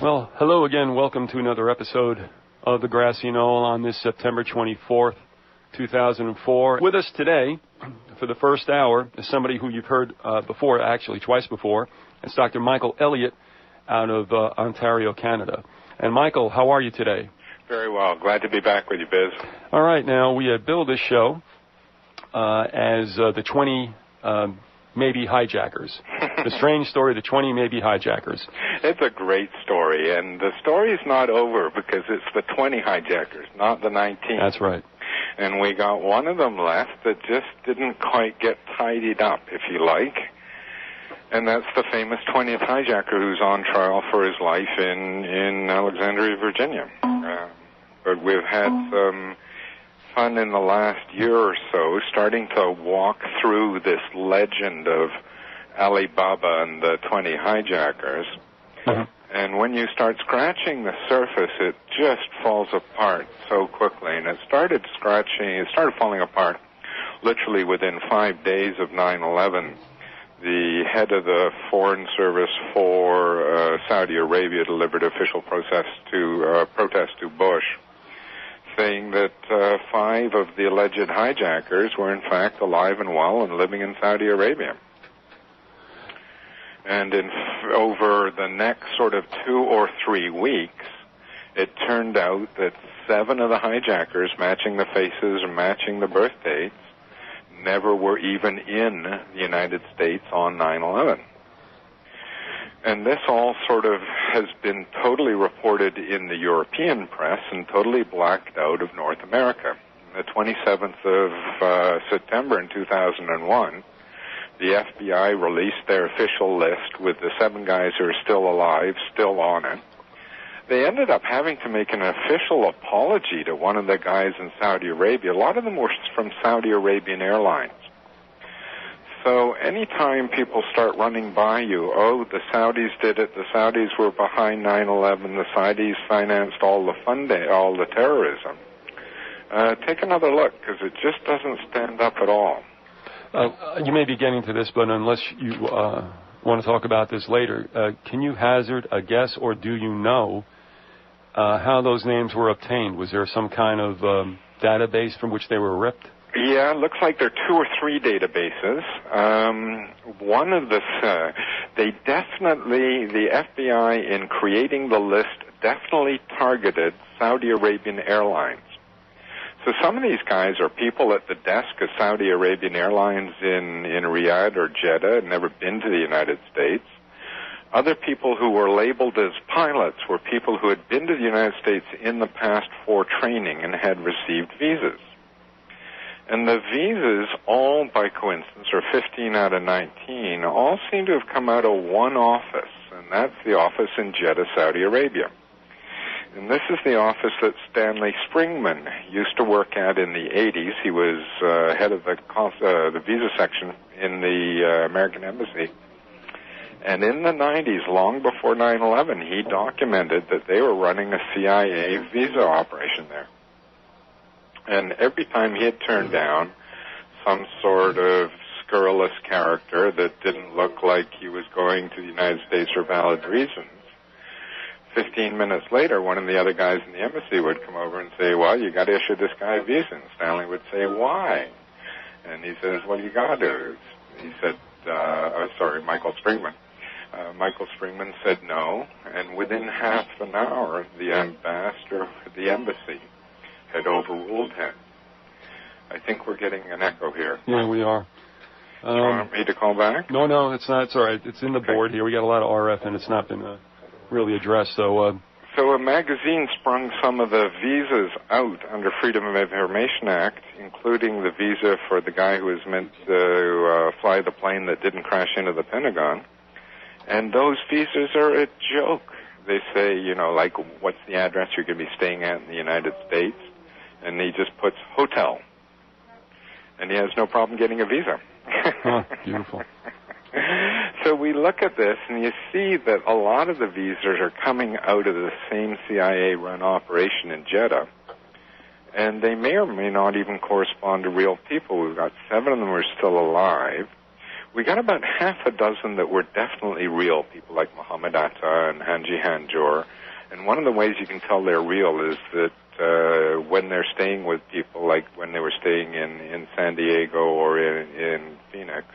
Well, hello again. Welcome to another episode of the Grassy Knoll on this September 24th, 2004. With us today, for the first hour, is somebody who you've heard before, actually twice before. It's Dr. Michael Elliott out of Ontario, Canada. And Michael, how are you today? Very well. Glad to be back with you, Biz. All right. Now, we billed this show as the 20 maybe hijackers. The strange story, the 20 maybe hijackers. It's a great story, and the story's not over because it's the 20 hijackers, not the 19. That's right. And we got one of them left that just didn't quite get tidied up, if you like. And that's the famous 20th hijacker who's on trial for his life in Alexandria, Virginia. But we've had some fun in the last year or so starting to walk through this legend of Alibaba and the 20 hijackers. Uh-huh. And when you start scratching the surface, it just falls apart so quickly. And it started falling apart literally within 5 days of 9/11. The head of the Foreign Service for Saudi Arabia delivered official protest to Bush, saying that 5 of the alleged hijackers were in fact alive and well and living in Saudi Arabia. And over the next sort of 2 or 3 weeks, it turned out that 7 of the hijackers, matching the faces and matching the birth dates, never were even in the United States on 9/11. And this all sort of has been totally reported in the European press and totally blacked out of North America. On the 27th of September in 2001, the FBI released their official list with the 7 guys who are still alive, still on it. They ended up having to make an official apology to one of the guys in Saudi Arabia. A lot of them were from Saudi Arabian Airlines. So anytime people start running by you, oh, the Saudis did it, the Saudis were behind 9/11, the Saudis financed all the funding, all the terrorism, take another look, because it just doesn't stand up at all. You may be getting to this, but unless you want to talk about this later, can you hazard a guess, or do you know how those names were obtained? Was there some kind of database from which they were ripped? Yeah, it looks like there are 2 or 3 databases. One of the FBI in creating the list definitely targeted Saudi Arabian Airlines. So some of these guys are people at the desk of Saudi Arabian Airlines in Riyadh or Jeddah, and never been to the United States. Other people who were labeled as pilots were people who had been to the United States in the past for training and had received visas. And the visas, all by coincidence, or 15 out of 19, all seem to have come out of one office, and that's the office in Jeddah, Saudi Arabia. And this is the office that Stanley Springman used to work at in the 80s. He was head of the visa section in the American Embassy. And in the 90s, long before 9/11, he documented that they were running a CIA visa operation there. And every time he had turned down some sort of scurrilous character that didn't look like he was going to the United States for valid reasons, 15 minutes later, one of the other guys in the embassy would come over and say, well, you got to issue this guy a visa. And Stanley would say, why? And he says, well, you got to. He said, Michael Springman. Michael Springman said no, and within half an hour, the ambassador of the embassy had overruled him. I think we're getting an echo here. Yeah, we are. Do you want me to call back? No, it's not. It's all right. It's in the board here. We got a lot of RF, and it's not been really addressed. So a magazine sprung some of the visas out under Freedom of Information Act, including the visa for the guy who was meant to fly the plane that didn't crash into the Pentagon. And those visas are a joke. They say, like, what's the address you're going to be staying at in the United States? And he just puts hotel. And he has no problem getting a visa. Huh, beautiful. So we look at this, and you see that a lot of the visas are coming out of the same CIA-run operation in Jeddah. And they may or may not even correspond to real people. We've got 7 of them who are still alive. We got about half a dozen that were definitely real, people like Muhammad Atta and Hanji Hanjor. And one of the ways you can tell they're real is that when they're staying with people, like when they were staying in San Diego or in Phoenix,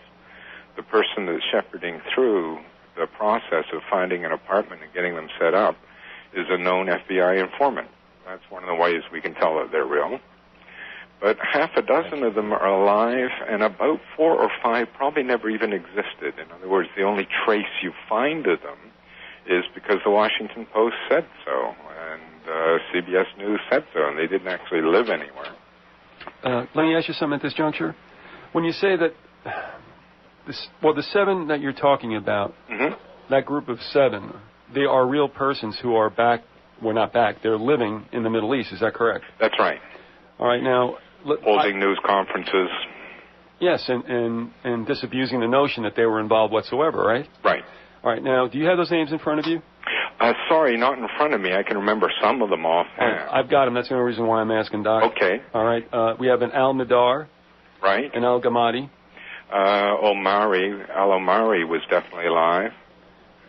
the person that's shepherding through the process of finding an apartment and getting them set up is a known FBI informant. That's one of the ways we can tell that they're real. But half a dozen of them are alive, and about 4 or 5 probably never even existed. In other words, the only trace you find of them is because the Washington Post said so, and CBS News said so, and they didn't actually live anywhere. Let me ask you something at this juncture. When you say that, the 7 that you're talking about, that group of 7, they are real persons who are back, well, not back, they're living in the Middle East, is that correct? That's right. All right, now... Holding news conferences. Yes, and disabusing the notion that they were involved whatsoever, right? Right. All right, now, do you have those names in front of you? Sorry, not in front of me. I can remember some of them offhand. I've got them. That's the only reason why I'm asking, Doc. Okay. All right, we have an Al-Nadar. Right. An Al-Gamadi. Al-Omari was definitely alive.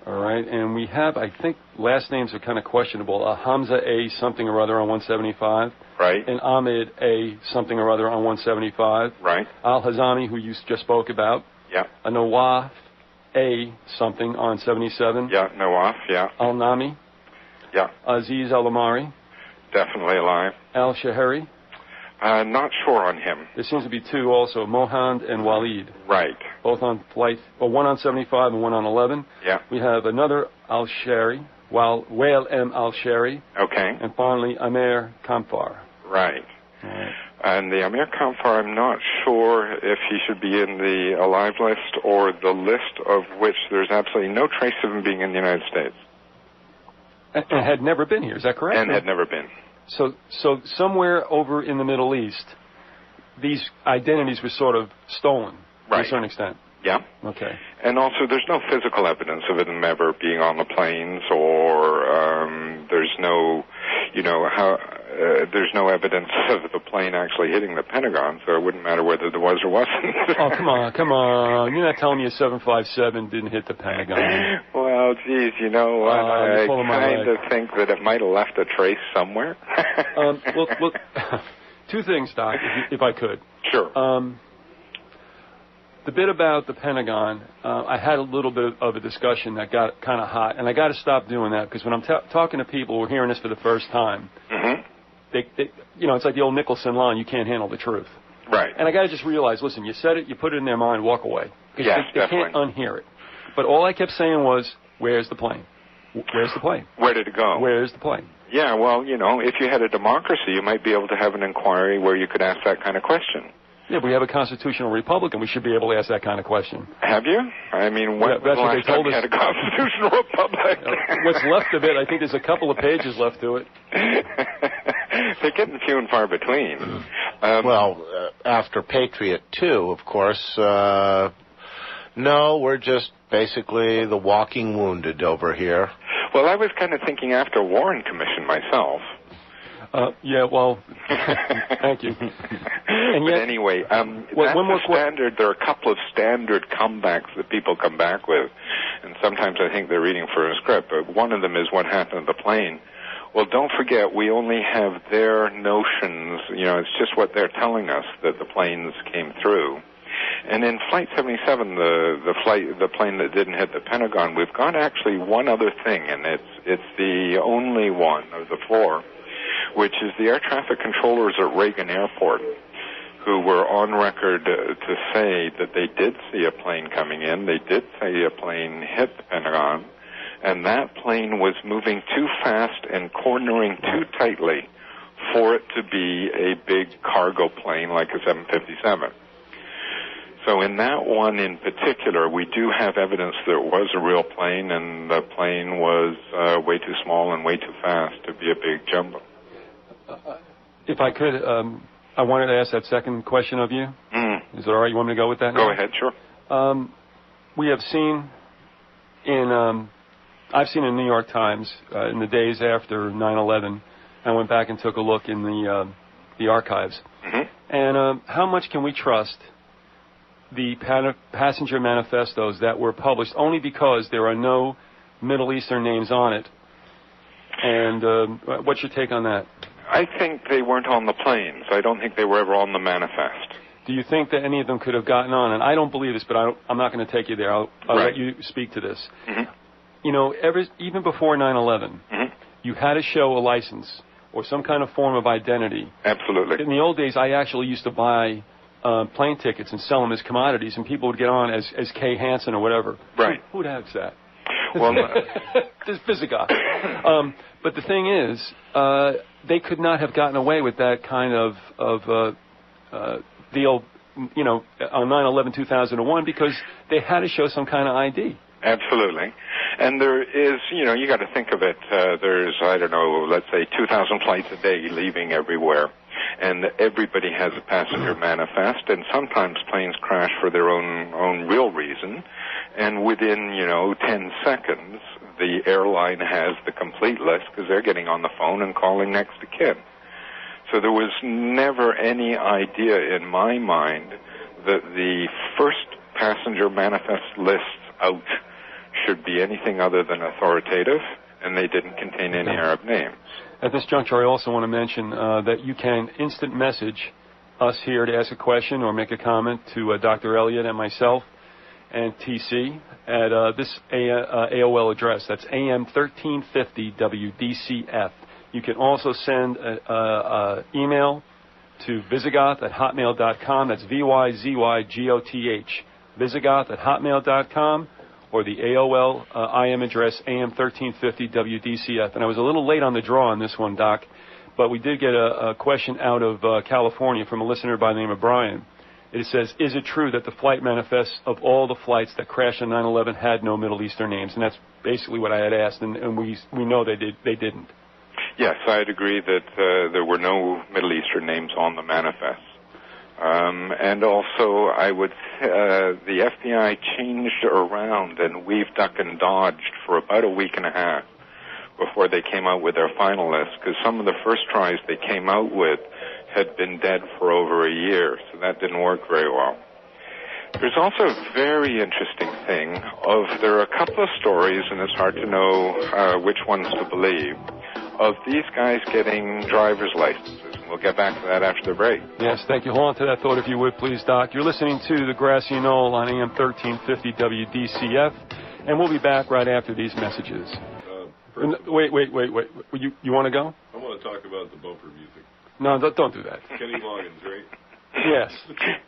All right, and we have, I think, last names are kind of questionable. Hamza A. something or other on 175. Right. And Ahmed A. something or other on 175. Right. Al-Hazami, who you just spoke about. Yeah. A Nawaf A. something on 77. Yeah, Nawaf, yeah. Al-Nami. Yeah. Aziz Al-Amari. Definitely alive. Al-Shahari. Not sure on him. There seems to be 2 also, Mohand and Walid. Right. Both on flight, well, one on 75 and one on 11. Yeah. We have another Al-Shari, Wael M. Al-Shari. Okay. And finally, Amer Kamfar. Right. And the Amir Kamfar, I'm not sure if he should be in the alive list or the list of which there's absolutely no trace of him being in the United States. And had never been here, is that correct? And had never been. So somewhere over in the Middle East, these identities were sort of stolen to a certain extent. Yeah. Okay. And also, there's no physical evidence of them ever being on the planes, or there's no, there's no evidence of the plane actually hitting the Pentagon, so it wouldn't matter whether there was or wasn't. Oh, come on. You're not telling me a 757 didn't hit the Pentagon. Well, geez, you know what? I kind of think that it might have left a trace somewhere. Well, 2 things, Doc, if I could. Sure. The bit about the Pentagon, I had a little bit of a discussion that got kind of hot, and I got to stop doing that because when I'm talking to people who are hearing this for the first time, they, it's like the old Nicholson line, you can't handle the truth. Right. And I got to just realize, listen, you said it, you put it in their mind, walk away. Yes, they can't unhear it. But all I kept saying was, where's the plane? Where's the plane? Where did it go? Where's the plane? Yeah, well, if you had a democracy, you might be able to have an inquiry where you could ask that kind of question. Yeah, but we have a constitutional republic, and we should be able to ask that kind of question. Have you? I mean, when was the last time we had a constitutional republic? What's left of it, I think there's a couple of pages left to it. They're getting few and far between. After Patriot 2, of course, no, we're just basically the walking wounded over here. Well, I was kind of thinking after Warren Commission myself. Yeah, well, thank you. And but yet, anyway, standard. There are a couple of standard comebacks that people come back with, and sometimes I think they're reading for a script. But one of them is what happened to the plane. Well, don't forget, we only have their notions. It's just what they're telling us that the planes came through. And in Flight 77, the plane that didn't hit the Pentagon, we've got actually one other thing, and it's the only one of the 4. Which is the air traffic controllers at Reagan Airport, who were on record to say that they did see a plane coming in. They did say a plane hit the Pentagon, and that plane was moving too fast and cornering too tightly for it to be a big cargo plane like a 757. So in that one in particular, we do have evidence that it was a real plane, and the plane was way too small and way too fast to be a big jumbo. If I could, I wanted to ask that second question of you. Is it all right? You want me to go with that now? Go ahead, sure. We have seen I've seen in the New York Times in the days after 9/11. I went back and took a look in the archives. And how much can we trust the passenger manifestos that were published only because there are no Middle Eastern names on it. And what's your take on that? I think they weren't on the planes. I don't think they were ever on the manifest. Do you think that any of them could have gotten on? And I don't believe this, but I'm not going to take you there. I'll let you speak to this. Mm-hmm. You know, even before 9/11, you had to show a license or some kind of form of identity. Absolutely. In the old days, I actually used to buy plane tickets and sell them as commodities, and people would get on as Kay Hansen or whatever. Right. Who the heck's that? Well, this Vyzygoth. But the thing is, they could not have gotten away with that kind of deal, you know, on 9/11/2001 because they had to show some kind of ID. Absolutely. And there is, you know, you got to think of it, there's, I don't know, let's say 2,000 flights a day leaving everywhere. And everybody has a passenger manifest, and sometimes planes crash for their own real reason. And within, 10 seconds, the airline has the complete list because they're getting on the phone and calling next of kin. So there was never any idea in my mind that the first passenger manifest lists out should be anything other than authoritative, and they didn't contain any Arab names. At this juncture, I also want to mention that you can instant message us here to ask a question or make a comment to Dr. Elliott and myself and TC at this AOL address. That's AM1350WDCF. You can also send an email to Vyzygoth@hotmail.com. That's VYZYGOTH. Vyzygoth@hotmail.com. Or the AOL IM address, AM1350WDCF. And I was a little late on the draw on this one, Doc, but we did get a question out of California from a listener by the name of Brian. It says, is it true that the flight manifests of all the flights that crashed on 9/11 had no Middle Eastern names? And that's basically what I had asked, and we know they didn't. Yes, I'd agree that there were no Middle Eastern names on the manifest. And also, I would the FBI changed around and weaved, duck, and dodged for about a week and a half before they came out with their final list, because some of the first tries they came out with had been dead for over a year, so that didn't work very well. There's also a very interesting thing there are a couple of stories, and it's hard to know which ones to believe, of these guys getting driver's licenses. We'll get back to that after the break. Yes, thank you. Hold on to that thought if you would, please, Doc. You're listening to the Grassy Knoll on AM 1350 WDCF, and we'll be back right after these messages. Wait. You want to go? I want to talk about the bumper music. No, don't do that. Kenny Loggins, right? Yes.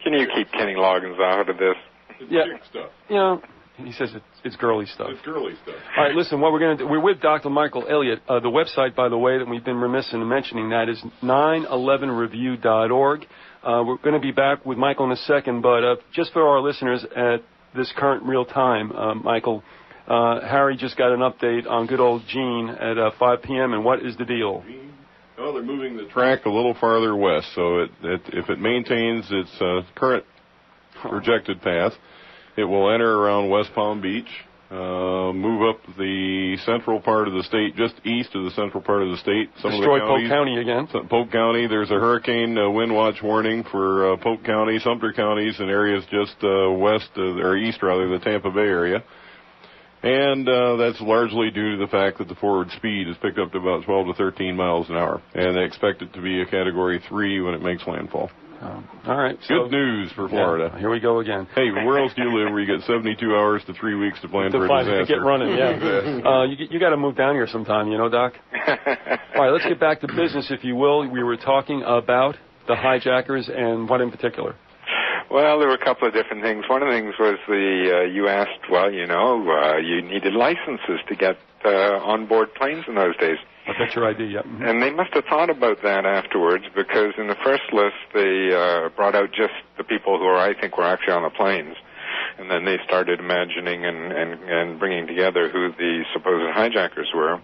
Can you keep Kenny Loggins out of this? It's chick stuff. You know, he says it's girly stuff. It's girly stuff. All right, listen, what we're going to do, we're with Dr. Michael Elliott. The website, by the way, that we've been remiss in mentioning that is 911review.org. We're going to be back with Michael in a second, but just for our listeners at this current real time, Michael, Harry just got an update on good old Gene at 5 p.m., and what is the deal? Oh, they're moving the track a little farther west, so if it maintains its current projected path, it will enter around West Palm Beach, move up the central part of the state, just east of the central part of the state. Destroy Polk County again. Polk County, there's a hurricane wind watch warning for Polk County, Sumter counties, and areas just west, or east rather, the Tampa Bay area. And that's largely due to the fact that the forward speed is picked up to about 12 to 13 miles an hour. And they expect it to be a Category 3 when it makes landfall. All right. Good news for Florida. Yeah, here we go again. Hey, where else do you live where you get 72 hours to 3 weeks to plan for a disaster? To get running, yeah. You got to move down here sometime, Doc? All right, let's get back to business, if you will. We were talking about the hijackers, and what in particular? Well, there were a couple of different things. One of the things was you asked, you needed licenses to get on board planes in those days. That's your idea, yeah. Mm-hmm. And they must have thought about that afterwards, because in the first list they brought out just the people who I think were actually on the planes. And then they started imagining and bringing together who the supposed hijackers were.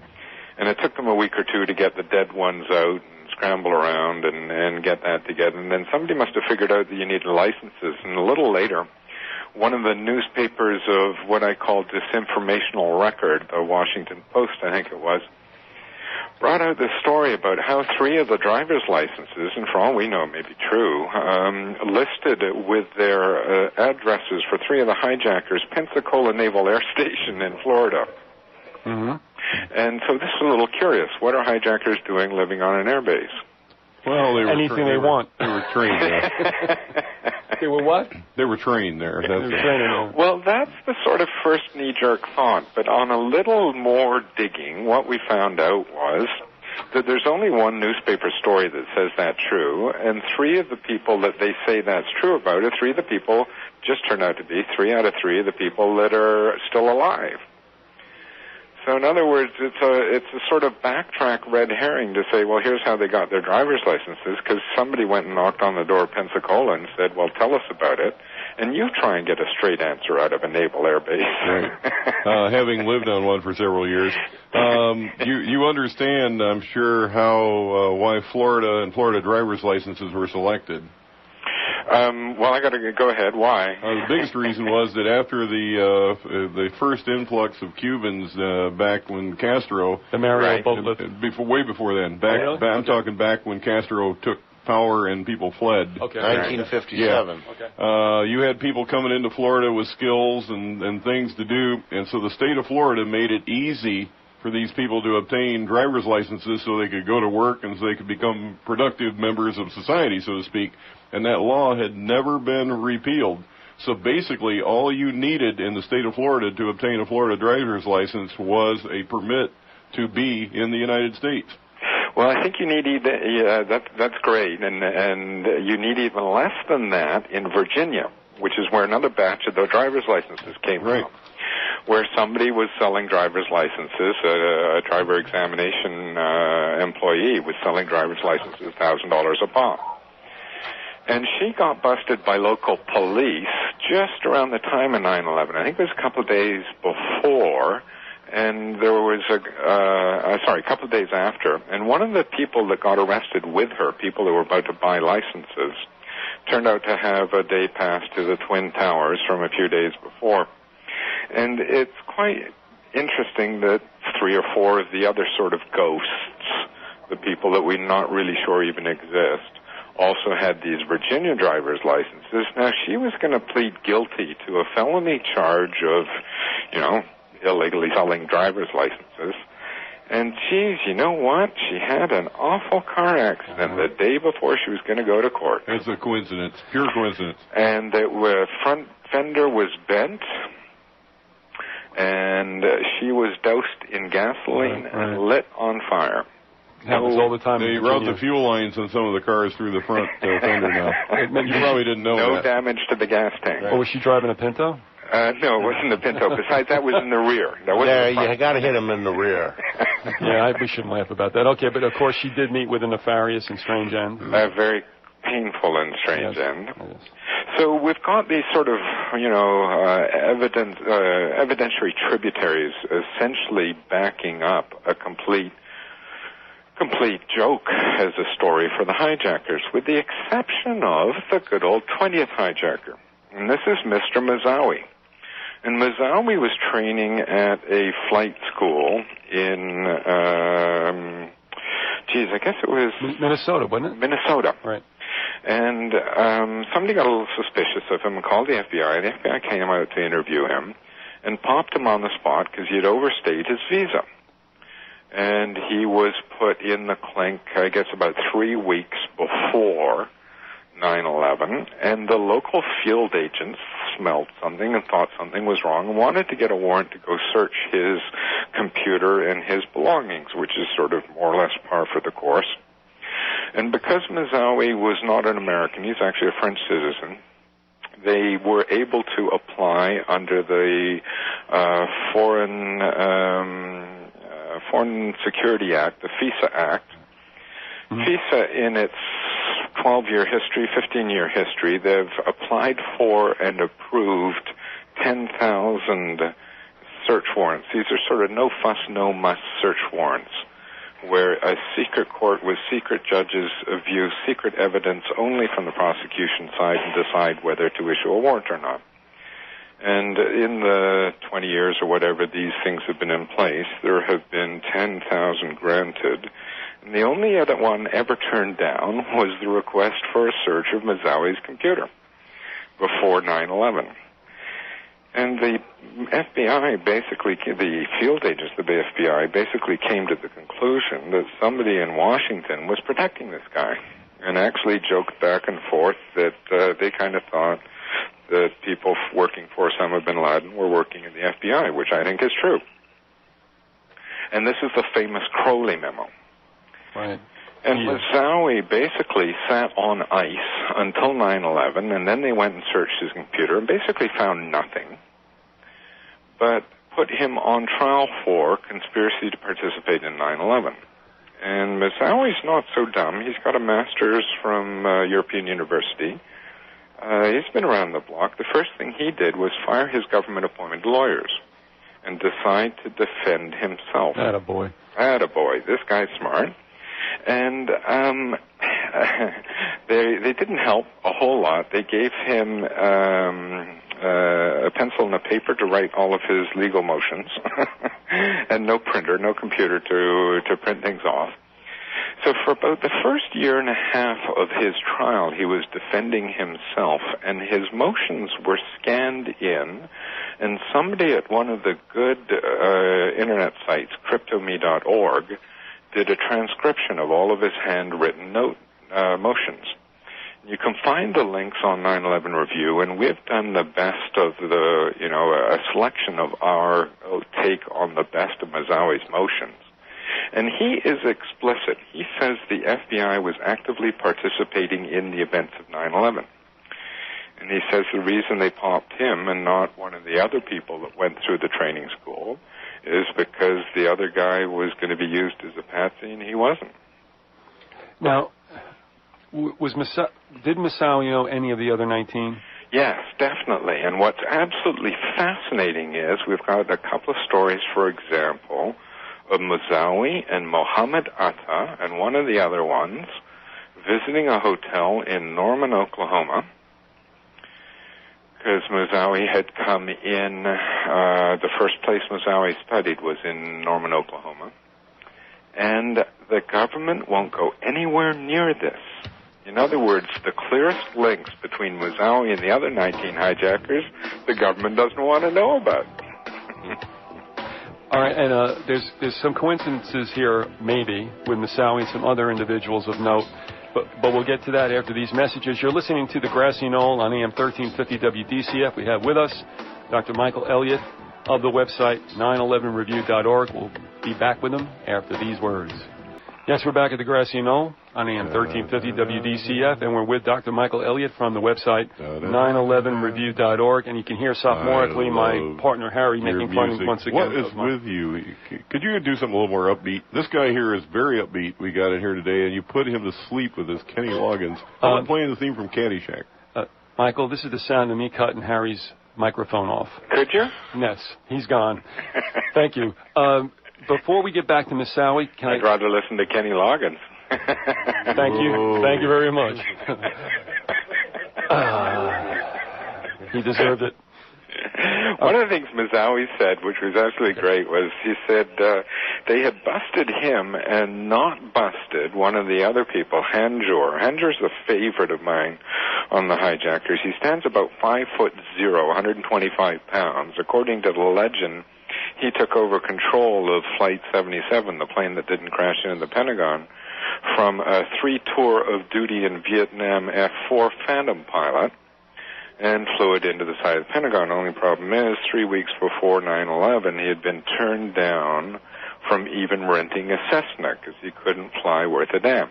And it took them a week or two to get the dead ones out, scramble around and get that together. And then somebody must have figured out that you needed licenses. And a little later, one of the newspapers of what I call disinformational record, the Washington Post, I think it was, brought out this story about how 3 of the driver's licenses, and for all we know it may be true, listed with their addresses for 3 of the hijackers, Pensacola Naval Air Station in Florida. Mm-hmm. And so this is a little curious. What are hijackers doing living on an airbase? Well, they were anything they want. They were trained there. They were what? They were trained there. Well, that's the sort of first knee-jerk thought. But on a little more digging, what we found out was that there's only one newspaper story that says that's true, and 3 of the people that they say that's true about are 3 of the people, just turned out to be 3 out of 3 of the people that are still alive. So in other words, it's a sort of backtrack red herring to say, well, here's how they got their driver's licenses, because somebody went and knocked on the door of Pensacola and said, well, tell us about it. And you try and get a straight answer out of a naval air base. Right. Having lived on one for several years, you understand, I'm sure, why Florida and Florida driver's licenses were selected. Well, I got to go ahead. Why? The biggest reason was that after the first influx of Cubans back when Castro, the Mario right. boatlift, way before then. I'm talking back when Castro took power and people fled. Okay. 1957. Yeah. Okay. You had people coming into Florida with skills and things to do, and so the state of Florida made it easy for these people to obtain driver's licenses so they could go to work and so they could become productive members of society, so to speak. And that law had never been repealed. So basically, all you needed in the state of Florida to obtain a Florida driver's license was a permit to be in the United States. Well, I think you need that's great, and you need even less than that in Virginia, which is where another batch of the driver's licenses came from, where somebody was selling driver's licenses, a driver examination employee was selling driver's licenses $1,000 a pop. And she got busted by local police just around the time of 9/11. I think it was a couple of days before, and there was a couple of days after. And one of the people that got arrested with her, people that were about to buy licenses, turned out to have a day pass to the Twin Towers from a few days before. And it's quite interesting that 3 or 4 of the other sort of ghosts, the people that we're not really sure even exist, also had these Virginia driver's licenses. Now, she was going to plead guilty to a felony charge of, illegally selling driver's licenses. And, geez, you know what? She had an awful car accident the day before she was going to go to court. It's a coincidence, pure coincidence. And the front fender was bent, and she was doused in gasoline and lit on fire. Happens all the time. They route the fuel lines on some of the cars through the front fender now. You probably didn't know that. No damage to the gas tank. Right. Oh, was she driving a Pinto? No, it wasn't a Pinto. Besides, that was in the rear. You got to hit him in the rear. We shouldn't laugh about that. Okay, but of course she did meet with a nefarious and strange end. A very painful and strange end. Yes. So we've got these sort of, evidentiary tributaries essentially backing up a complete joke as a story for the hijackers, with the exception of the good old 20th hijacker. And this is Mr. Mazawi. And Mazawi was training at a flight school in, I guess it was Minnesota, wasn't it? Minnesota. Right. And somebody got a little suspicious of him and called the FBI. The FBI came out to interview him and popped him on the spot because he had overstayed his visa. And he was put in the clink, I guess, about 3 weeks before 9/11, and the local field agents smelled something and thought something was wrong and wanted to get a warrant to go search his computer and his belongings, which is sort of more or less par for the course. And because Mazawi was not an American, he's actually a French citizen, they were able to apply under the Foreign Security Act, the FISA Act. Mm-hmm. FISA, in its 12-year history, 15-year history, they've applied for and approved 10,000 search warrants. These are sort of no-fuss, no-muss search warrants, where a secret court with secret judges view secret evidence only from the prosecution side and decide whether to issue a warrant or not. And in the 20 years or whatever these things have been in place, there have been 10,000 granted. And the only other one ever turned down was the request for a search of Moussaouy's computer before 9/11. And the FBI basically, the field agents of the FBI basically came to the conclusion that somebody in Washington was protecting this guy, and actually joked back and forth that they kind of thought that people working for Osama bin Laden were working in the FBI, which I think is true. And this is the famous Crowley memo. Right. And Moussaoui basically sat on ice until 9/11, and then they went and searched his computer and basically found nothing, but put him on trial for conspiracy to participate in 9/11. And Moussaoui's not so dumb. He's got a master's from European University. He's been around the block. The first thing he did was fire his government-appointed lawyers and decide to defend himself. Attaboy. Attaboy. This guy's smart. And they didn't help a whole lot. They gave him a pencil and a paper to write all of his legal motions and no printer, no computer to print things off. So for about the first year and a half of his trial, he was defending himself, and his motions were scanned in, and somebody at one of the good internet sites, cryptome.org, did a transcription of all of his handwritten motions. You can find the links on 9/11 Review, and we've done the best of a selection of our take on the best of Moussaoui's motions. And he is explicit. He says the FBI was actively participating in the events of 9/11. And he says the reason they popped him and not one of the other people that went through the training school is because the other guy was going to be used as a patsy, and he wasn't. Now, did Moussaoui know any of the other 19? Yes, definitely. And what's absolutely fascinating is we've got a couple of stories, for example, of Moussaoui and Mohammed Atta and one of the other ones visiting a hotel in Norman, Oklahoma, because Moussaoui had come in, the first place Moussaoui studied was in Norman, Oklahoma, and the government won't go anywhere near this. In other words, the clearest links between Moussaoui and the other 19 hijackers, the government doesn't want to know about. All right, and there's some coincidences here, maybe, with Moussaoui and some other individuals of note, but we'll get to that after these messages. You're listening to the Grassy Knoll on AM 1350 WDCF. We have with us Dr. Michael Elliott of the website 911review.org. We'll be back with him after these words. Yes, we're back at the Grassy Knoll on AM 1350 WDCF, and we're with Dr. Michael Elliott from the website 911review.org, and you can hear sophomorically my partner Harry making fun once again. What is with you? Could you do something a little more upbeat? This guy here is very upbeat. We got in here today, and you put him to sleep with this Kenny Loggins. I'm playing the theme from Caddyshack. Michael, this is the sound of me cutting Harry's microphone off. Could you? Yes, he's gone. Thank you. Before we get back to Moussaoui, I'd rather listen to Kenny Loggins. Thank you. Thank you very much. He deserved it. One of the things Moussaoui said, which was absolutely great, was he said they had busted him and not busted one of the other people, Hanjour. Hanjour's a favorite of mine on the hijackers. He stands about 5'0", 125 pounds. According to the legend, he took over control of Flight 77, the plane that didn't crash into the Pentagon, from a 3-tour of duty in Vietnam F-4 Phantom pilot, and flew it into the side of the Pentagon. The only problem is, 3 weeks before 9/11, he had been turned down from even renting a Cessna because he couldn't fly worth a damn.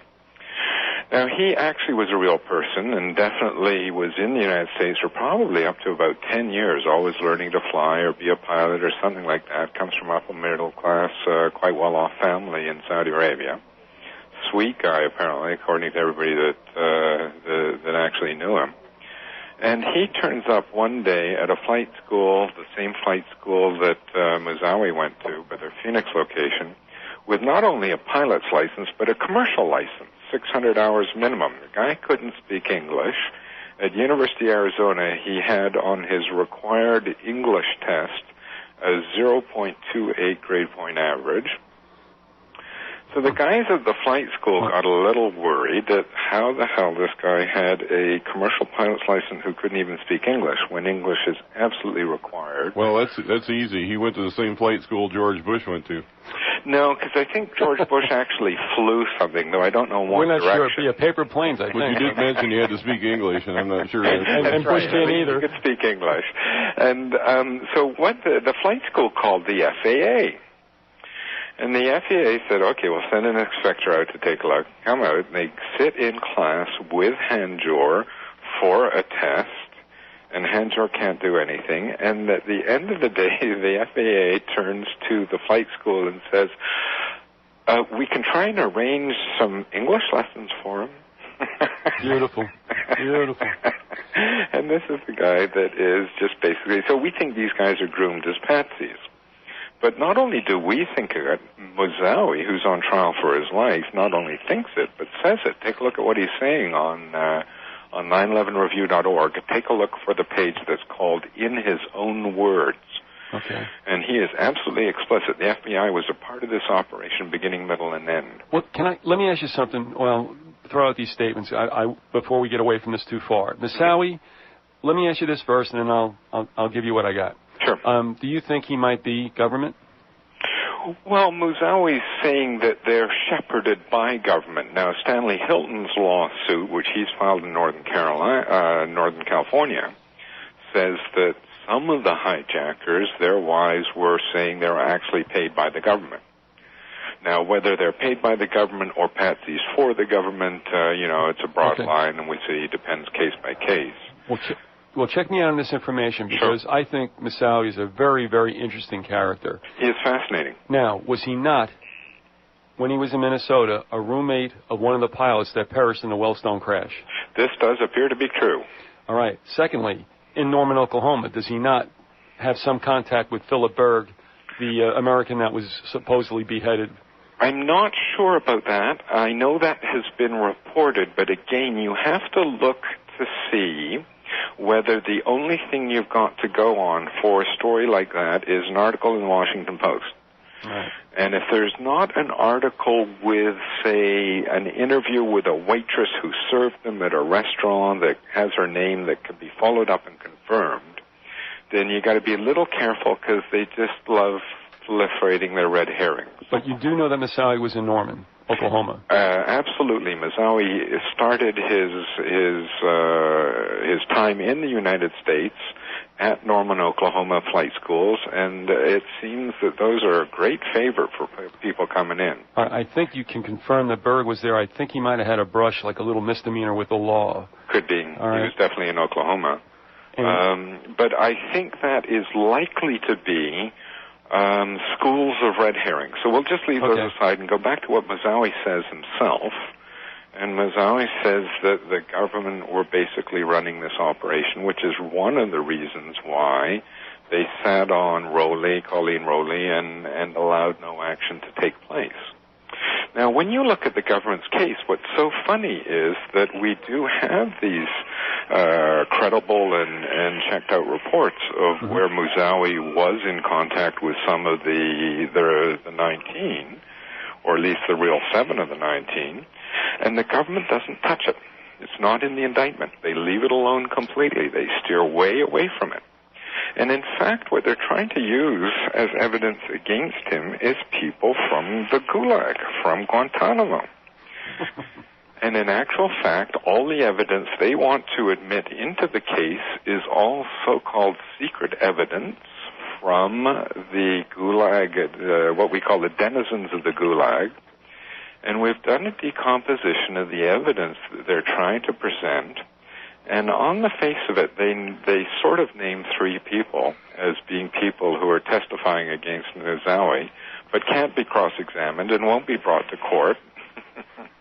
Now, he actually was a real person and definitely was in the United States for probably up to about 10 years, always learning to fly or be a pilot or something like that. Comes from upper middle class, quite well-off family in Saudi Arabia. Sweet guy, apparently, according to everybody that actually knew him. And he turns up one day at a flight school, the same flight school that Moussaoui went to, but their Phoenix location, with not only a pilot's license, but a commercial license, 600 hours minimum. The guy couldn't speak English, At University of Arizona, he had on his required English test a 0.28 grade point average. So the guys at the flight school got a little worried that how the hell this guy had a commercial pilot's license who couldn't even speak English when English is absolutely required. Well, that's easy. He went to the same flight school George Bush went to. No, because I think George Bush actually flew something, though I don't know what direction. We're not sure. It'd be a paper planes, I think. But you did mention you had to speak English, and I'm not sure. and Bush can't either. He could speak English. And so what the flight school called the FAA. And the FAA said, okay, we'll send an inspector out to take a look. Come out, and they sit in class with Hanjor for a test, and Hanjor can't do anything. And at the end of the day, the FAA turns to the flight school and says, we can try and arrange some English lessons for him. Beautiful. Beautiful. And this is the guy that is just basically, so we think these guys are groomed as patsies. But not only do we think it, Moussaoui, who's on trial for his life, not only thinks it, but says it. Take a look at what he's saying on 911review.org. Take a look for the page that's called In His Own Words. Okay. And he is absolutely explicit. The FBI was a part of this operation, beginning, middle, and end. Well, let me ask you something. Well, throw out these statements before we get away from this too far. Moussaoui, let me ask you this first, and then I'll give you what I got. Sure. Do you think he might be government? Well, Moussaoui's saying that they're shepherded by government. Now, Stanley Hilton's lawsuit, which he's filed in Northern California, says that some of the hijackers, their wives, were saying they were actually paid by the government. Now, whether they're paid by the government or patsies for the government, it's a broad line, and we say it depends case by case. Well, check me out on this information, because I think Moussaoui is a very, very interesting character. He is fascinating. Now, was he not, when he was in Minnesota, a roommate of one of the pilots that perished in the Wellstone crash? This does appear to be true. All right. Secondly, in Norman, Oklahoma, does he not have some contact with Philip Berg, the American that was supposedly beheaded? I'm not sure about that. I know that has been reported, but again, you have to look to see whether the only thing you've got to go on for a story like that is an article in the Washington Post. Right. And if there's not an article with, say, an interview with a waitress who served them at a restaurant that has her name that can be followed up and confirmed, then you got to be a little careful, because they just love proliferating their red herrings. But you do know that Moussaoui was in Norman, Oklahoma. Absolutely. Moussaoui started his time in the United States at Norman, Oklahoma flight schools, and it seems that those are a great favorite for people coming in. I think you can confirm that Berg was there. I think he might have had a brush, like a little misdemeanor with the law. Could be. He was definitely in Oklahoma. But I think that is likely to be schools of red herring. So we'll just leave those aside and go back to what Moussaoui says himself. And Moussaoui says that the government were basically running this operation, which is one of the reasons why they sat on Colleen Rowley, and allowed no action to take place. Now, when you look at the government's case, what's so funny is that we do have these credible and checked out reports of where Moussaoui was in contact with some of the 19, or at least the real 7 of the 19, and the government doesn't touch it. It's not in the indictment. They leave it alone completely. They steer way away from it. And in fact, what they're trying to use as evidence against him is people from the Gulag, from Guantanamo. And in actual fact, all the evidence they want to admit into the case is all so-called secret evidence from the Gulag, what we call the denizens of the Gulag. And we've done a decomposition of the evidence that they're trying to present. And on the face of it, they sort of name 3 people as being people who are testifying against Moussaoui, but can't be cross-examined and won't be brought to court.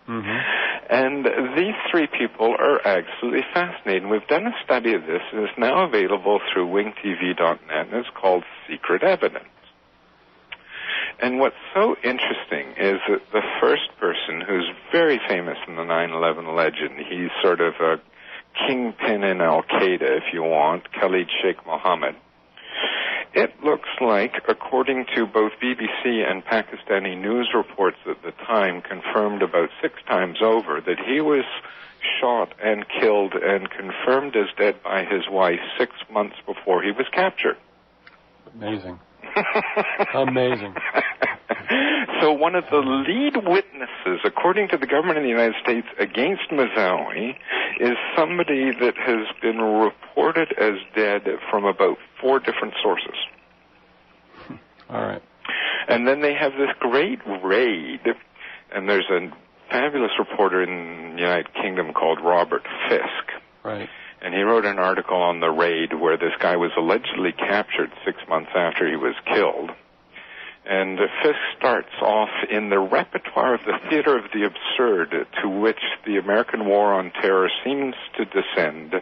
And these 3 people are absolutely fascinating. We've done a study of this, and it's now available through wingtv.net, and it's called Secret Evidence. And what's so interesting is that the first person, who's very famous in the 9/11 legend, he's sort of a kingpin in Al-Qaeda, if you want, Khalid Sheikh Mohammed. It looks like, according to both BBC and Pakistani news reports at the time, confirmed about 6 times over, that he was shot and killed and confirmed as dead by his wife 6 months before he was captured. Amazing. Amazing. So one of the lead witnesses, according to the government of the United States, against Moussaoui is somebody that has been reported as dead from about 4 different sources. All right. And then they have this great raid, and there's a fabulous reporter in the United Kingdom called Robert Fisk. Right. And he wrote an article on the raid where this guy was allegedly captured 6 months after he was killed. And Fisk starts off in the repertoire of the theater of the absurd to which the American War on Terror seems to descend.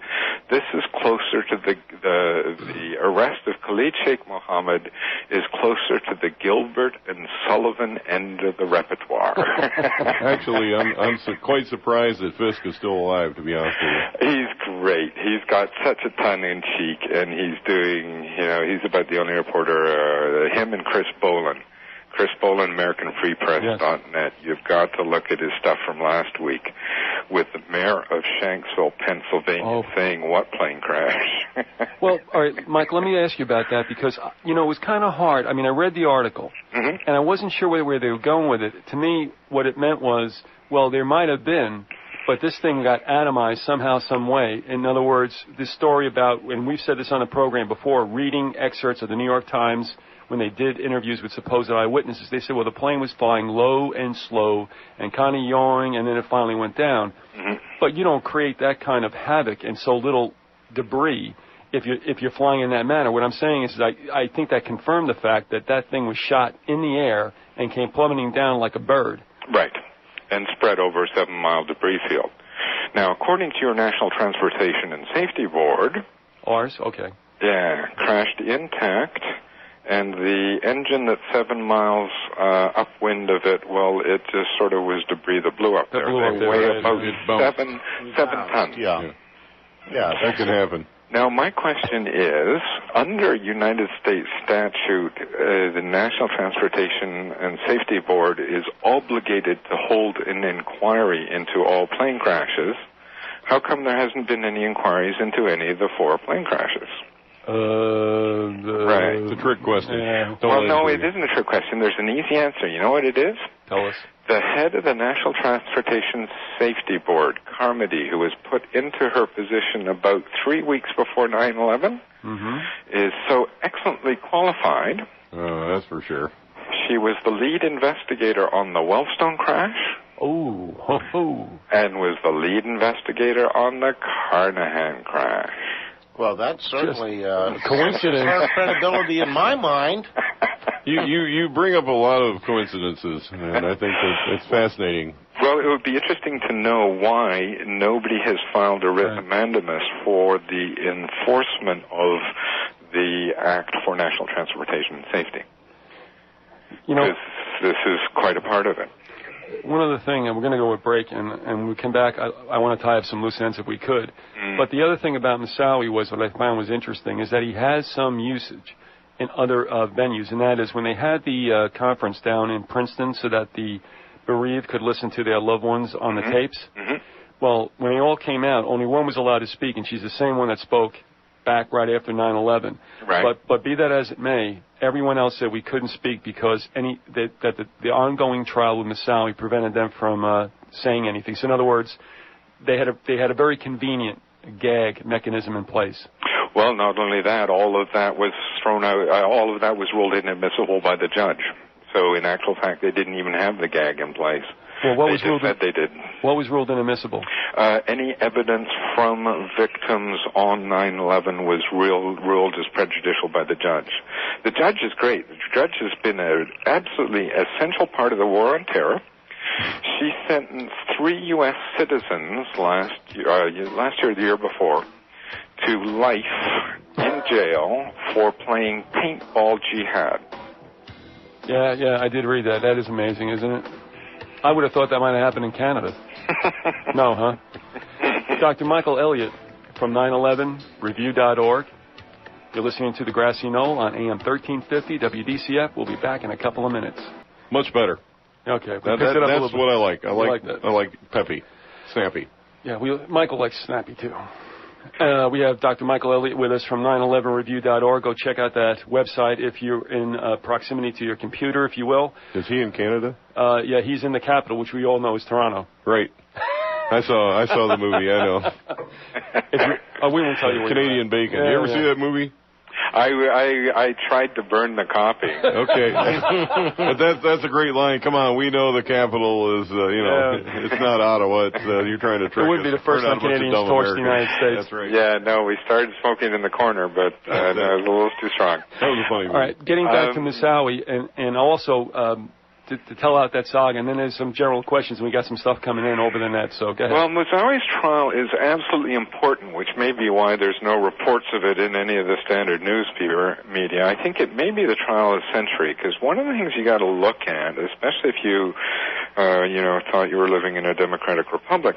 This is closer to the arrest of Khalid Sheikh Mohammed is closer to the Gilbert and Sullivan end of the repertoire. Actually, I'm quite surprised that Fisk is still alive, to be honest with you. He's great. He's got such a tongue-in-cheek, and he's doing, he's about the only reporter, him and Chris Boland. Chris Boland, AmericanFreePress.net. Yes. You've got to look at his stuff from last week with the mayor of Shanksville, Pennsylvania, saying, what plane crash? Well, all right, Mike, let me ask you about that because, it was kind of hard. I mean, I read the article, and I wasn't sure where they were going with it. To me, what it meant was, well, there might have been, but this thing got atomized somehow, some way. In other words, this story about, and we've said this on the program before, reading excerpts of the New York Times when they did interviews with supposed eyewitnesses, they said, well, the plane was flying low and slow and kind of yawing, and then it finally went down. But you don't create that kind of havoc and so little debris if you're flying in that manner. What I'm saying is I think that confirmed the fact that thing was shot in the air and came plummeting down like a bird. Right, and spread over a 7-mile debris field. Now, according to your National Transportation and Safety Board... Ours? Okay. Yeah, crashed intact. And the engine that's 7 miles upwind of it, well, it just sort of was debris that blew up there. They weigh about 7 tons. Yeah, that can happen. Now, my question is, under United States statute, the National Transportation and Safety Board is obligated to hold an inquiry into all plane crashes. How come there hasn't been any inquiries into any of the 4 plane crashes? Right. It's a trick question. Yeah. Well, no, it isn't a trick question. There's an easy answer. You know what it is? Tell us. The head of the National Transportation Safety Board, Carmody, who was put into her position about 3 weeks before 9/11, is so excellently qualified. That's for sure. She was the lead investigator on the Wellstone crash. And was the lead investigator on the Carnahan crash. Well, that's certainly coincidence. Her credibility in my mind. You bring up a lot of coincidences, and I think that it's fascinating. Well, it would be interesting to know why nobody has filed a writ mandamus for the enforcement of the Act for National Transportation and Safety. Because this is quite a part of it. One other thing, and we're going to go with break, and when we come back, I want to tie up some loose ends if we could. But the other thing about Moussaoui was, what I found was interesting, is that he has some usage in other venues, and that is when they had the conference down in Princeton so that the bereaved could listen to their loved ones on the tapes. Well, when they all came out, only one was allowed to speak, and she's the same one that spoke back right after 9/11. Right. But be that as it may, everyone else said we couldn't speak because the ongoing trial with Moussaoui prevented them from saying anything. So in other words, they had a very convenient gag mechanism in place. Well, not only that, all of that was thrown out. All of that was ruled inadmissible by the judge. So in actual fact, they didn't even have the gag in place. Well, what was ruled inadmissible? Any evidence from victims on 9/11 was ruled as prejudicial by the judge. The judge is great. The judge has been an absolutely essential part of the war on terror. She sentenced 3 U.S. citizens last year, or the year before, to life in jail for playing paintball jihad. Yeah, I did read that. That is amazing, isn't it? I would have thought that might have happened in Canada. No, huh? Dr. Michael Elliott from 911review.org. You're listening to the Grassy Knoll on AM 1350 WDCF. We'll be back in a couple of minutes. Much better. Okay. That's what I like. I like that. I like peppy, snappy. Yeah, Michael likes snappy, too. We have Dr. Michael Elliott with us from 911review.org. Go check out that website if you're in proximity to your computer, if you will. Is he in Canada? Yeah, he's in the capital, which we all know is Toronto. Right. I saw the movie. I know. We won't tell you where Canadian Bacon. You ever see that movie? I tried to burn the copy. Okay. But that's a great line. Come on, we know the capital is, it's not Ottawa. It's, you're trying to trick us. It wouldn't be the first time Canadians torched the United States. That's right. Yeah, no, we started smoking in the corner, but it was a little too strong. That was a funny movie. All right, getting back to Moussaoui, and also to tell out that saga, and then there's some general questions, and we got some stuff coming in over the net, so go ahead. Well, Moussaoui's trial is absolutely important, which may be why there's no reports of it in any of the standard news media. I think it may be the trial of the century, because one of the things you got to look at, especially if you, thought you were living in a democratic republic,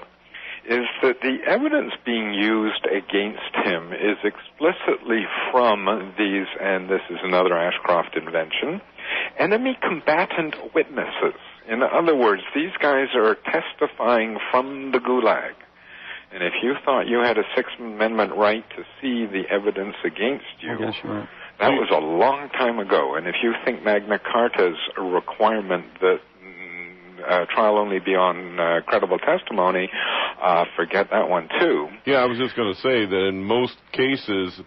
is that the evidence being used against him is explicitly from these, and this is another Ashcroft invention, enemy combatant witnesses. In other words, these guys are testifying from the Gulag. And if you thought you had a Sixth Amendment right to see the evidence against you, that was a long time ago. And if you think Magna Carta's a requirement that trial only be on credible testimony, forget that one too. Yeah, I was just going to say that in most cases,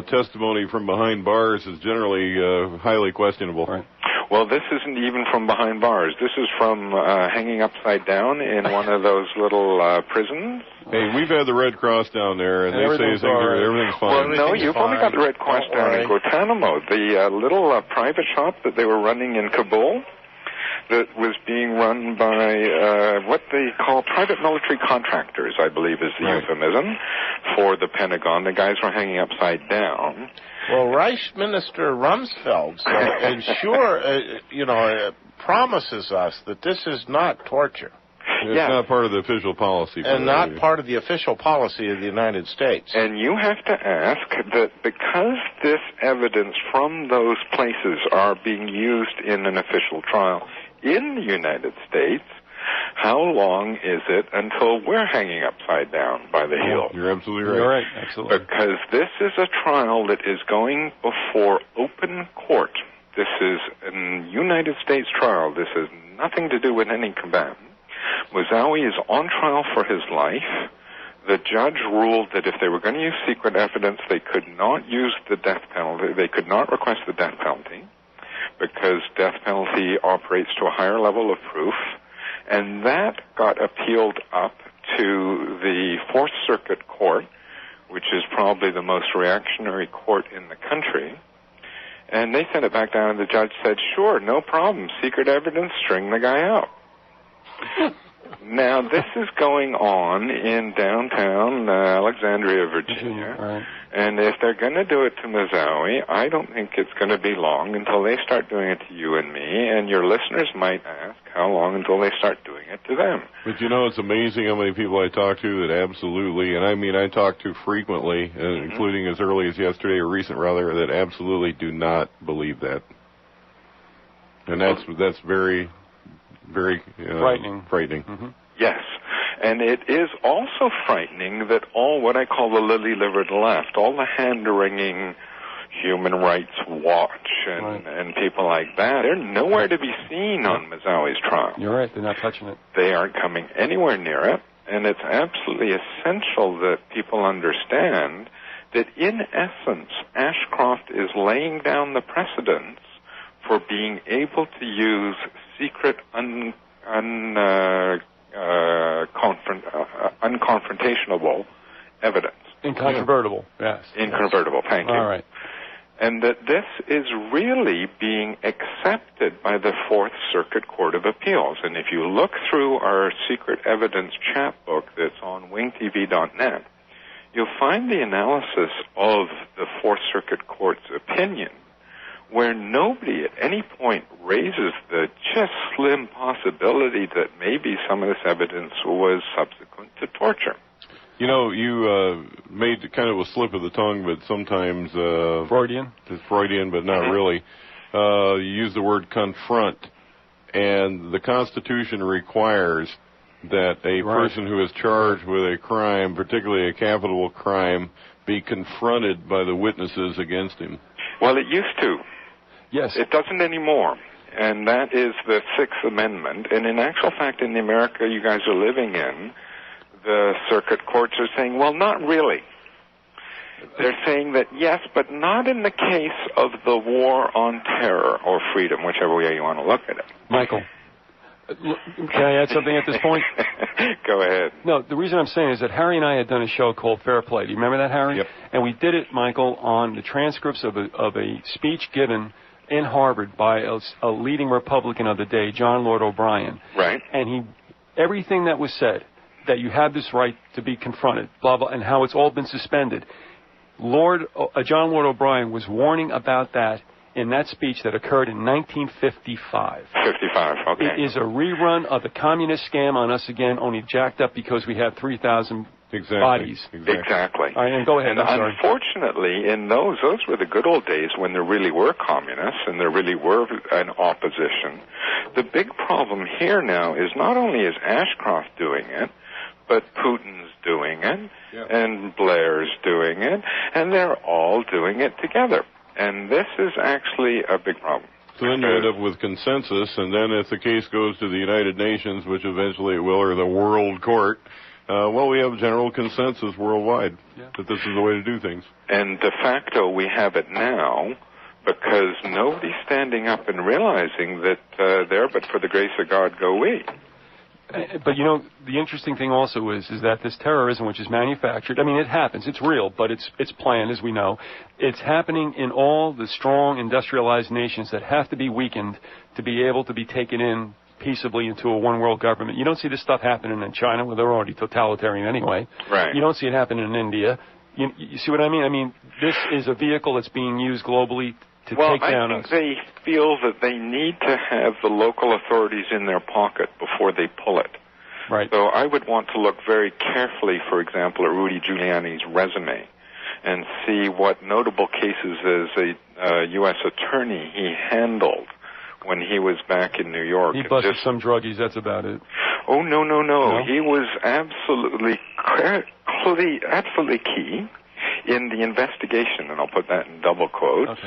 testimony from behind bars is generally highly questionable. Right. Well, this isn't even from behind bars. This is from hanging upside down in one of those little prisons. Hey, we've had the Red Cross down there, and they say everything's fine. Well, no, you've only got the Red Cross down in Guantanamo. The little private shop that they were running in Kabul that was being run by what they call private military contractors, I believe is the euphemism, for the Pentagon. The guys were hanging upside down. Well, Reich Minister Rumsfeld promises us that this is not torture. It's not part of the official policy. And not part of the official policy of the United States. And you have to ask that because this evidence from those places are being used in an official trial in the United States, how long is it until we're hanging upside down by the heel? You're absolutely right. You're right, absolutely. Because this is a trial that is going before open court. This is a United States trial. This has nothing to do with any combatant. Moussaoui is on trial for his life. The judge ruled that if they were going to use secret evidence, they could not use the death penalty. They could not request the death penalty because death penalty operates to a higher level of proof. And that got appealed up to the Fourth Circuit Court, which is probably the most reactionary court in the country. And they sent it back down, and the judge said, sure, no problem, secret evidence, string the guy out. Now, this is going on in downtown Alexandria, Virginia, right. And if they're going to do it to Moussaoui, I don't think it's going to be long until they start doing it to you and me, and your listeners might ask how long until they start doing it to them. But it's amazing how many people I talk to that absolutely, and I mean I talk to frequently, including as early as yesterday, or recent rather, that absolutely do not believe that. And that's very... very frightening. Mm-hmm. Yes, and it is also frightening that all what I call the lily-livered left, all the hand-wringing Human Rights Watch and people like that, they're nowhere to be seen on Moussaoui's trial. You're right, they're not touching it. They aren't coming anywhere near it, and it's absolutely essential that people understand that in essence, Ashcroft is laying down the precedents for being able to use secret, unconfrontational evidence. Incontrovertible, yes. Incontrovertible, thank you. All right. And that this is really being accepted by the Fourth Circuit Court of Appeals. And if you look through our secret evidence chat book that's on wingtv.net, you'll find the analysis of the Fourth Circuit Court's opinion, where nobody at any point raises the just slim possibility that maybe some of this evidence was subsequent to torture. You know, you made kind of a slip of the tongue, but sometimes... Freudian? It's Freudian, but not really. You use the word confront, and the Constitution requires that a person who is charged with a crime, particularly a capital crime, be confronted by the witnesses against him. Well, it used to. Yes. It doesn't anymore. And that is the Sixth Amendment. And in actual fact, in the America you guys are living in, the circuit courts are saying, well, not really. They're saying that yes, but not in the case of the war on terror or freedom, whichever way you want to look at it. Michael, can I add something at this point? Go ahead. No, the reason I'm saying is that Harry and I had done a show called Fair Play. Do you remember that, Harry? Yep. And we did it, Michael, on the transcripts of a speech given in Harvard by a leading Republican of the day, John Lord O'Brien. Right. And everything that was said, that you have this right to be confronted, blah, blah, and how it's all been suspended. John Lord O'Brien was warning about that in that speech that occurred in 1955. 55, okay. It is a rerun of the communist scam on us again, only jacked up because we have 3,000 bodies. Exactly. All right, and go ahead. And unfortunately, in those were the good old days when there really were communists and there really were an opposition. The big problem here now is not only is Ashcroft doing it, but Putin's doing it, and Blair's doing it, and they're all doing it together. And this is actually a big problem. So then you end up with consensus, and then if the case goes to the United Nations, which eventually it will, or the World Court, we have general consensus worldwide that this is the way to do things. And de facto, we have it now because nobody's standing up and realizing that there, but for the grace of God, go we. But, you know, the interesting thing also is that this terrorism, which is manufactured, I mean, it happens. It's real, but it's planned, as we know. It's happening in all the strong industrialized nations that have to be weakened to be able to be taken in peaceably into a one-world government. You don't see this stuff happening in China, where they're already totalitarian anyway. Right. You don't see it happening in India. You see what I mean? I mean, this is a vehicle that's being used globally to take down us. Well, I think they feel that they need to have the local authorities in their pocket before they pull it. Right. So I would want to look very carefully, for example, at Rudy Giuliani's resume and see what notable cases as a U.S. attorney he handled when he was back in New York. He busted some druggies, that's about it. Oh, no. He was absolutely key in the investigation, and I'll put that in double quotes,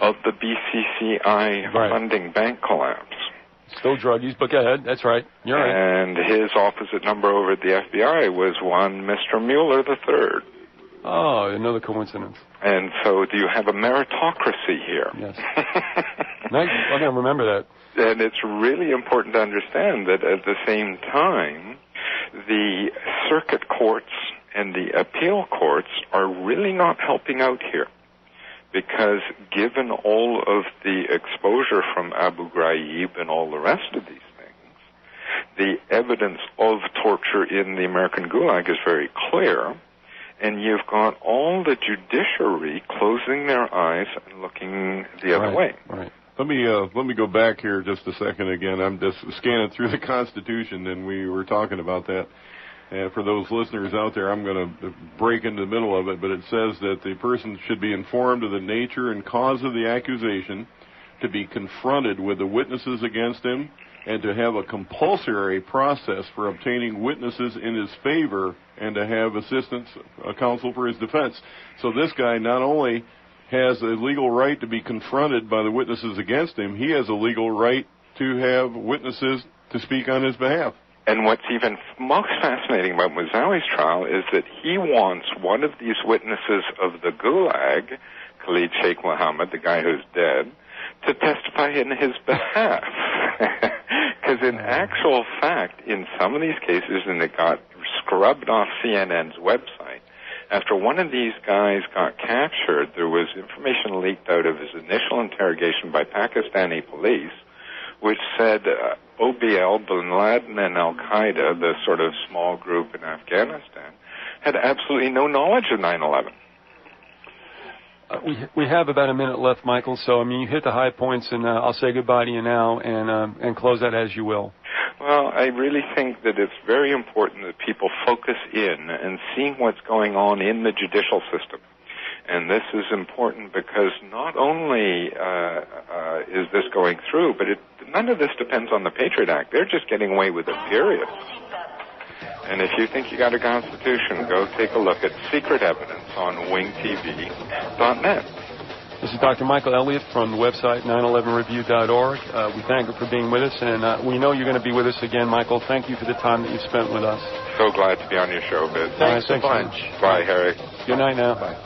of the BCCI funding bank collapse. Still druggies, but go ahead. That's right. You're right. And his opposite number over at the FBI was one Mr. Mueller III. Oh, another coincidence. And so do you have a meritocracy here? Yes. I'm going to remember that. And it's really important to understand that at the same time, the circuit courts and the appeal courts are really not helping out here. Because given all of the exposure from Abu Ghraib and all the rest of these things, the evidence of torture in the American Gulag is very clear, and you've got all the judiciary closing their eyes and looking the other way. Right. Let me go back here just a second again. I'm just scanning through the Constitution, and we were talking about that. And for those listeners out there, I'm going to break into the middle of it, but it says that the person should be informed of the nature and cause of the accusation, to be confronted with the witnesses against him, and to have a compulsory process for obtaining witnesses in his favor, and to have assistance, counsel for his defense. So this guy not only has a legal right to be confronted by the witnesses against him, he has a legal right to have witnesses to speak on his behalf. And what's even most fascinating about Moussaouy's trial is that he wants one of these witnesses of the Gulag, Khalid Sheikh Mohammed, the guy who's dead, to testify in his behalf. Because in actual fact, in some of these cases, and it got scrubbed off CNN's website, after one of these guys got captured, there was information leaked out of his initial interrogation by Pakistani police, which said OBL, Bin Laden, and Al-Qaeda, the sort of small group in Afghanistan, had absolutely no knowledge of 9/11. We have about a minute left, Michael, so, I mean, you hit the high points, and I'll say goodbye to you now and close that as you will. Well, I really think that it's very important that people focus in and see what's going on in the judicial system. And this is important because not only is this going through, but none of this depends on the Patriot Act. They're just getting away with it, period. And if you think you got a Constitution, go take a look at Secret Evidence on wingtv.net. This is Dr. Michael Elliott from the website 911review.org. We thank you for being with us, and we know you're going to be with us again, Michael. Thank you for the time that you spent with us. So glad to be on your show, Biz. Thanks a bunch. Bye, Harry. Good night now. Bye.